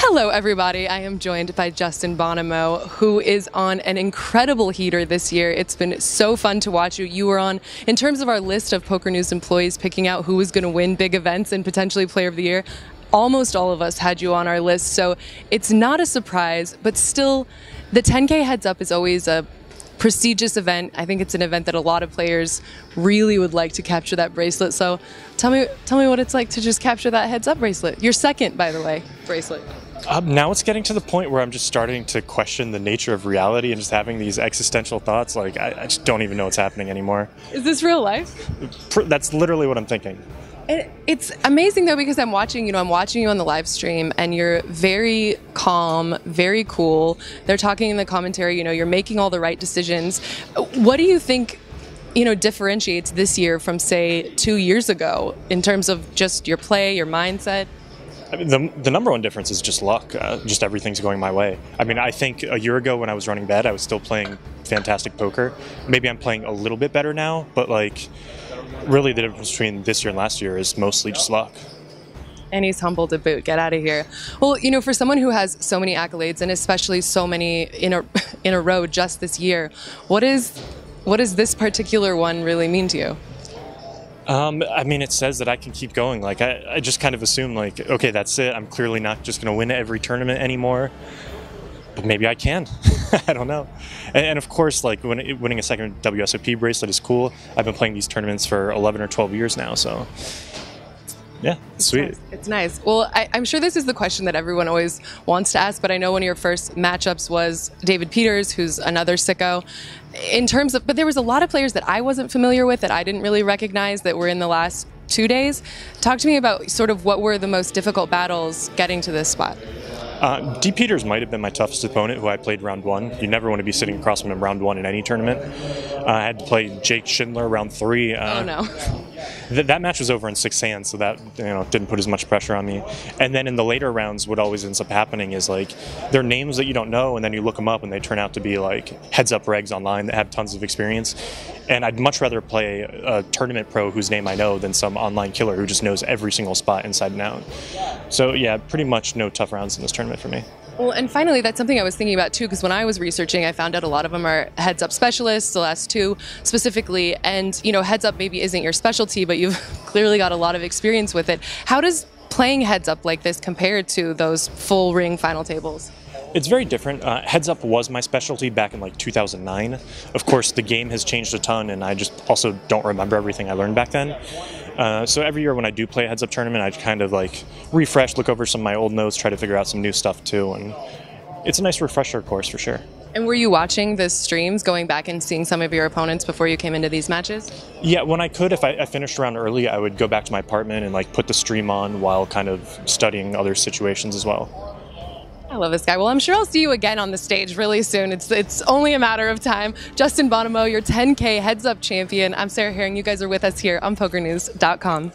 Hello everybody, I am joined by Justin Bonnemo, who is on an incredible heater this year. It's been so fun to watch you. You were on, in terms of our list of Poker News employees picking out who was going to win big events and potentially Player of the Year, almost all of us had you on our list, so it's not a surprise, but still, the 10K Heads Up is always a prestigious event. I think it's an event that a lot of players really would like to capture that bracelet. So tell me what it's like to just capture that Heads Up bracelet. Your second, by the way, bracelet. Now it's getting to the point where I'm just starting to question the nature of reality and just having these existential thoughts. Like, I just don't even know what's happening anymore. Is this real life? That's literally what I'm thinking. It's amazing though, because I'm watching you on the live stream and you're very calm, very cool. They're talking in the commentary, you're making all the right decisions. What do you think, differentiates this year from say 2 years ago in terms of just your play, your mindset? I mean, the number one difference is just luck. Just everything's going my way. I mean, I think a year ago when I was running bad, I was still playing fantastic poker. Maybe I'm playing a little bit better now, but like, really the difference between this year and last year is mostly just luck. And he's humble to boot. Get out of here. Well, for someone who has so many accolades and especially so many in a row just this year, what does this particular one really mean to you? I mean, it says that I can keep going. Like, I just kind of assume, like, okay, that's it. I'm clearly not just going to win every tournament anymore. But maybe I can. I don't know. And of course, like, winning a second WSOP bracelet is cool. I've been playing these tournaments for 11 or 12 years now, so yeah, it's sweet. Nice. It's nice. Well, I'm sure this is the question that everyone always wants to ask, but I know one of your first matchups was David Peters, who's another sicko. But there was a lot of players that I wasn't familiar with, that I didn't really recognize, that were in the last 2 days. Talk to me about sort of what were the most difficult battles getting to this spot. D. Peters might have been my toughest opponent, who I played round one. You never want to be sitting across from him round one in any tournament. I had to play Jake Schindler round three. Oh no. That match was over in 6 hands, so that didn't put as much pressure on me. And then in the later rounds, what always ends up happening is like they're names that you don't know, and then you look them up, and they turn out to be like heads-up regs online that have tons of experience. And I'd much rather play a tournament pro whose name I know than some online killer who just knows every single spot inside and out. So yeah, pretty much no tough rounds in this tournament for me. Well, and finally, that's something I was thinking about too, because when I was researching, I found out a lot of them are heads-up specialists, the last two specifically, and heads-up maybe isn't your specialty, but you've clearly got a lot of experience with it. How does playing heads-up like this compare to those full ring final tables? It's very different. Heads Up was my specialty back in like 2009. Of course, the game has changed a ton, and I just also don't remember everything I learned back then. So every year when I do play a Heads Up tournament, I kind of like refresh, look over some of my old notes, try to figure out some new stuff too, and it's a nice refresher course for sure. And were you watching the streams, going back and seeing some of your opponents before you came into these matches? Yeah, when I could, if I finished around early, I would go back to my apartment and like put the stream on while kind of studying other situations as well. I love this guy. Well, I'm sure I'll see you again on the stage really soon. It's only a matter of time. Justin Bonnemo, your 10K Heads Up champion. I'm Sarah Herring. You guys are with us here on PokerNews.com.